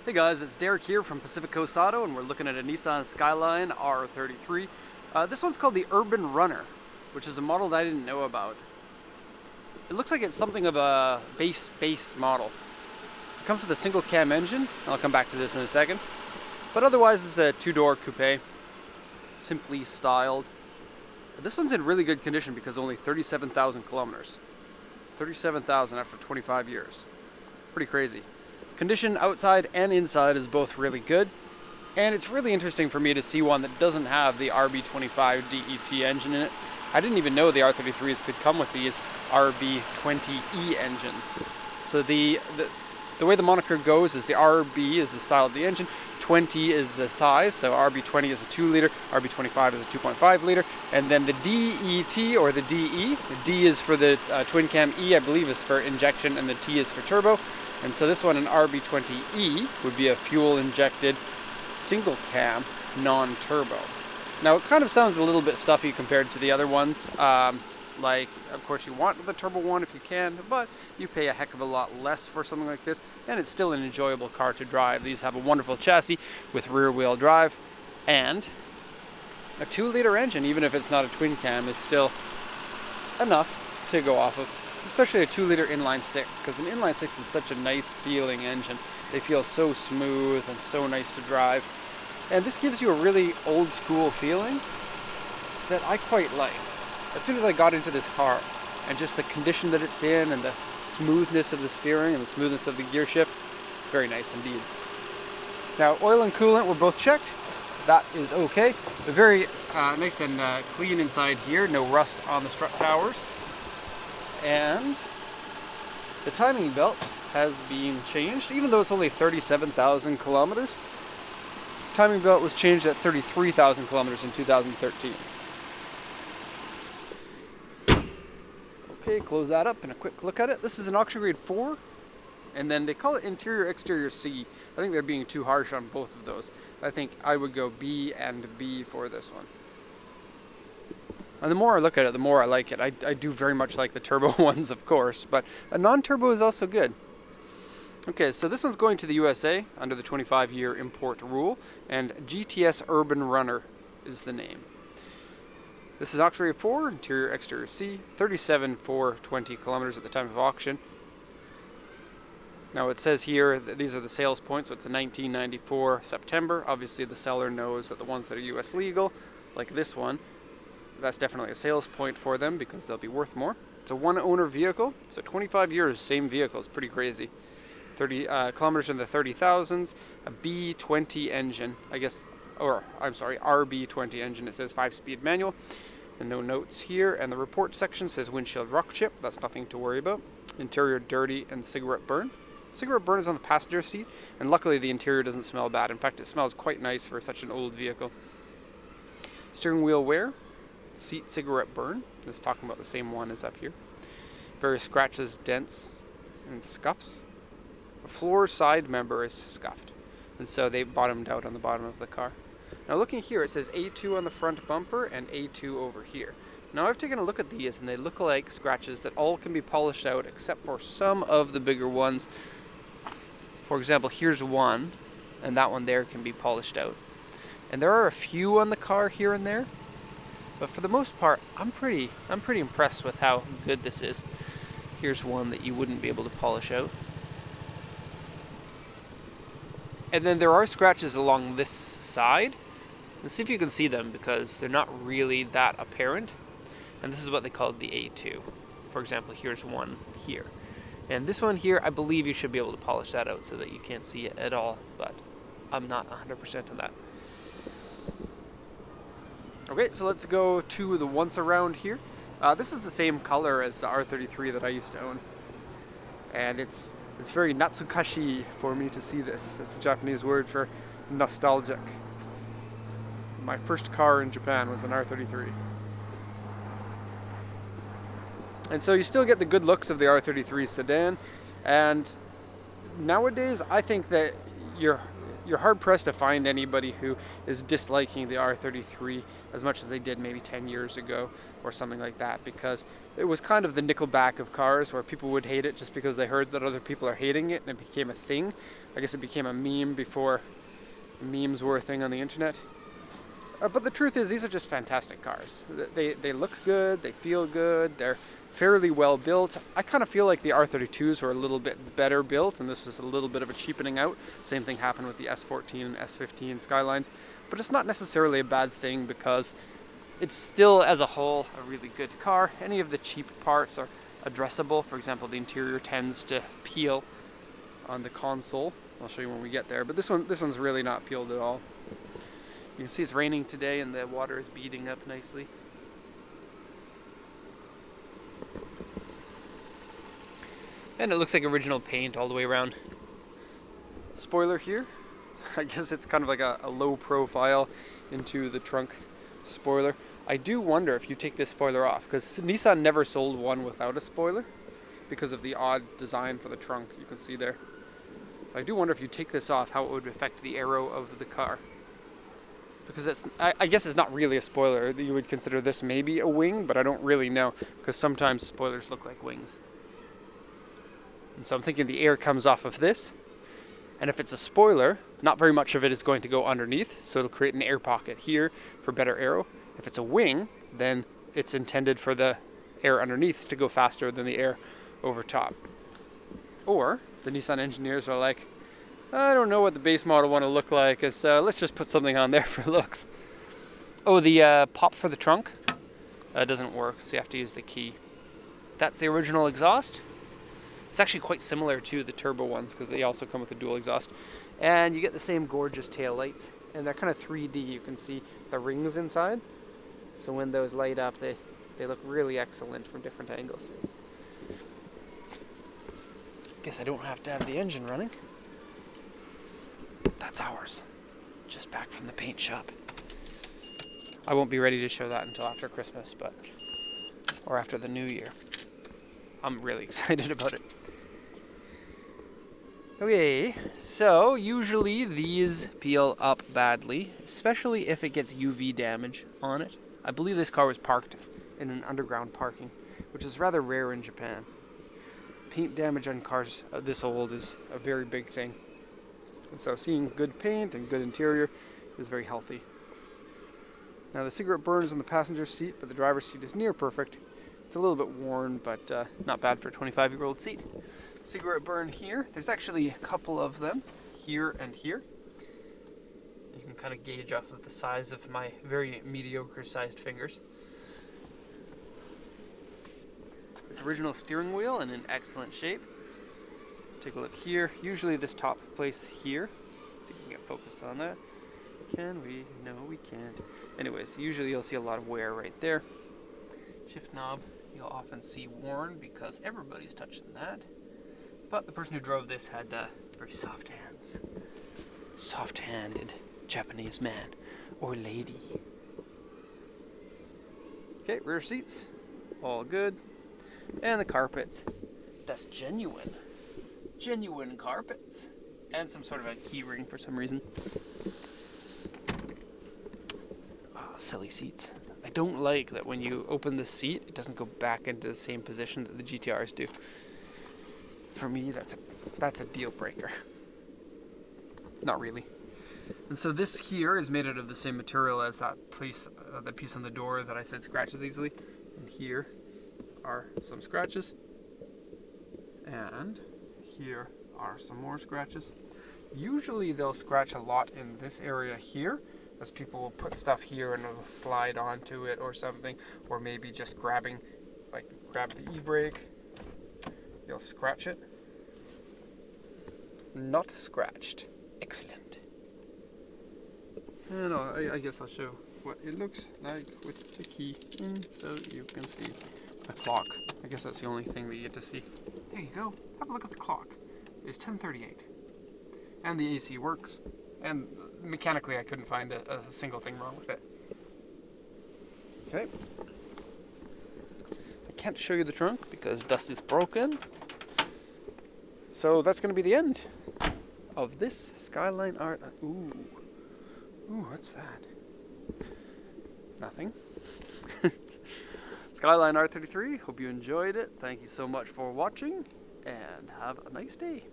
Hey guys, it's Derek here from Pacific Coast Auto, and we're looking at a Nissan Skyline R33. This one's called the Urban Runner, which is a model that I didn't know about. It looks like it's something of a base model. It comes with a single cam engine, and I'll come back to this in a second. But otherwise it's a two-door coupe, simply styled. This one's in really good condition because only 37,000 kilometers. 37,000 after 25 years. Pretty crazy. Condition outside and inside is both really good, and it's really interesting for me to see one that doesn't have the RB25 DET engine in it. I didn't even know the R33s could come with these RB20E engines. So the way the moniker goes is the RB is the style of the engine, 20 is the size, so RB20 is a 2 liter, RB25 is a 2.5 liter, and then the DET or the DE, the D is for the twin cam, E I believe is for injection, and the T is for turbo. And so this one, an RB20E, would be a fuel-injected single cam non-turbo. Now it kind of sounds a little bit stuffy compared to the other ones. Like, of course you want the turbo one if you can, but you pay a heck of a lot less for something like this, and it's still an enjoyable car to drive. These have a wonderful chassis with rear-wheel drive, and a 2-liter engine, even if it's not a twin cam, is still enough to go off of. Especially a 2-liter inline 6, because an inline 6 is such a nice feeling engine. They feel so smooth and so nice to drive. And this gives you a really old school feeling that I quite like. As soon as I got into this car, and just the condition that it's in, and the smoothness of the steering, and the smoothness of the gear shift, very nice indeed. Now, oil and coolant were both checked. That is okay. They're very nice and clean inside here. No rust on the strut towers. And the timing belt has been changed, even though it's only 37,000 kilometers. Timing belt was changed at 33,000 kilometers in 2013. Okay, close that up and a quick look at it. This is an auction grade 4, and then they call it interior exterior C. I think they're being too harsh on both of those. I think I would go B and B for this one. And the more I look at it, the more I like it. I do very much like the turbo ones, of course, but a non-turbo is also good. Okay, so this one's going to the USA under the 25-year import rule, and GTS Urban Runner is the name. This is auction rate 4, interior exterior C, 37,420 kilometers at the time of auction. Now it says here that these are the sales points, so it's a 1994 September. Obviously the seller knows that the ones that are US legal, like this one, that's definitely a sales point for them because they'll be worth more. It's a one-owner vehicle, so 25 years, same vehicle. It's pretty crazy. 30 kilometers in the 30,000s, a B20 engine, I guess, or I'm sorry, RB20 engine. It says 5-speed manual, and no notes here. And the report section says windshield rock chip. That's nothing to worry about. Interior dirty and cigarette burn. Cigarette burn is on the passenger seat, and luckily the interior doesn't smell bad. In fact, it smells quite nice for such an old vehicle. Steering wheel wear. Seat cigarette burn. This is talking about the same one as up here. Various scratches, dents, and scuffs. The floor side member is scuffed, and so they bottomed out on the bottom of the car. Now looking here, it says A2 on the front bumper and A2 over here. Now I've taken a look at these, and they look like scratches that all can be polished out except for some of the bigger ones. For example, here's one, and that one there can be polished out. And there are a few on the car here and there. But for the most part, I'm pretty impressed with how good this is. Here's one that you wouldn't be able to polish out. And then there are scratches along this side. Let's see if you can see them because they're not really that apparent. And this is what they call the A2. For example, here's one here. And this one here, I believe you should be able to polish that out so that you can't see it at all. But I'm not 100% on that. Okay, so let's go to the once around here. This is the same color as the R33 that I used to own. And it's very natsukashi for me to see this. It's a Japanese word for nostalgic. My first car in Japan was an R33. And so you still get the good looks of the R33 sedan. And nowadays, I think that you're hard pressed to find anybody who is disliking the R33 as much as they did maybe 10 years ago or something like that, because it was kind of the Nickelback of cars, where people would hate it just because they heard that other people are hating it and it became a thing. I guess it became a meme before memes were a thing on the internet. But the truth is, these are just fantastic cars. They look good, they feel good, they're fairly well built. I kind of feel like the R32s were a little bit better built, and this was a little bit of a cheapening out. Same thing happened with the S14 and S15 Skylines, but it's not necessarily a bad thing because it's still, as a whole, a really good car. Any of the cheap parts are addressable. For example, the interior tends to peel on the console. I'll show you when we get there, but this one's really not peeled at all. You can see it's raining today and the water is beating up nicely. And it looks like original paint all the way around. Spoiler here. I guess it's kind of like a low profile into the trunk spoiler. I do wonder if you take this spoiler off, because Nissan never sold one without a spoiler because of the odd design for the trunk you can see there. I do wonder if you take this off, how it would affect the aero of the car. Because I guess it's not really a spoiler. You would consider this maybe a wing, but I don't really know, because sometimes spoilers look like wings. And so I'm thinking the air comes off of this, and if it's a spoiler, not very much of it is going to go underneath, so it'll create an air pocket here for better aero. If it's a wing, then it's intended for the air underneath to go faster than the air over top. Or the Nissan engineers are like, I don't know what the base model want to look like, so let's just put something on there for looks. Oh, the pop for the trunk doesn't work, so you have to use the key. That's the original exhaust. It's actually quite similar to the turbo ones because they also come with a dual exhaust. And you get the same gorgeous tail lights, and they're kind of 3D. You can see the rings inside. So when those light up, they look really excellent from different angles. Guess I don't have to have the engine running. That's ours. Just back from the paint shop. I won't be ready to show that until after Christmas, or after the new year. I'm really excited about it. Okay, so usually these peel up badly, especially if it gets UV damage on it. I believe this car was parked in an underground parking, which is rather rare in Japan. Paint damage on cars this old is a very big thing. And so seeing good paint and good interior is very healthy. Now the cigarette burn is on the passenger seat, but the driver's seat is near perfect. It's a little bit worn, but not bad for a 25-year-old seat. Cigarette burn here. There's actually a couple of them, here and here. You can kind of gauge off of the size of my very mediocre-sized fingers. This original steering wheel in an excellent shape. Take a look here. Usually this top place here. See if we can get focus on that. Can we? No, we can't. Anyways, usually you'll see a lot of wear right there. Shift knob you'll often see worn because everybody's touching that. But the person who drove this had very soft hands. Soft-handed Japanese man or lady. Okay, rear seats. All good. And the carpet. That's genuine. Genuine carpets. And some sort of a key ring for some reason. Oh, silly seats. I don't like that when you open the seat, it doesn't go back into the same position that the GTRs do. For me, that's a deal breaker. Not really. And so this here is made out of the same material as that piece on the door that I said scratches easily. And here are some scratches. And here are some more scratches. Usually they'll scratch a lot in this area here, as people will put stuff here and it'll slide onto it or something, or maybe just grab the e-brake, you'll scratch it. Not scratched. Excellent. And I guess I'll show what it looks like with the key in so you can see the clock. I guess that's the only thing that you get to see. There you go. Have a look at the clock. It's 10:38. And the AC works. And mechanically I couldn't find a single thing wrong with it. Okay. I can't show you the trunk because dust is broken. So that's going to be the end of this Skyline R... Ooh. Ooh, what's that? Nothing. Skyline R33, hope you enjoyed it. Thank you so much for watching, and have a nice day.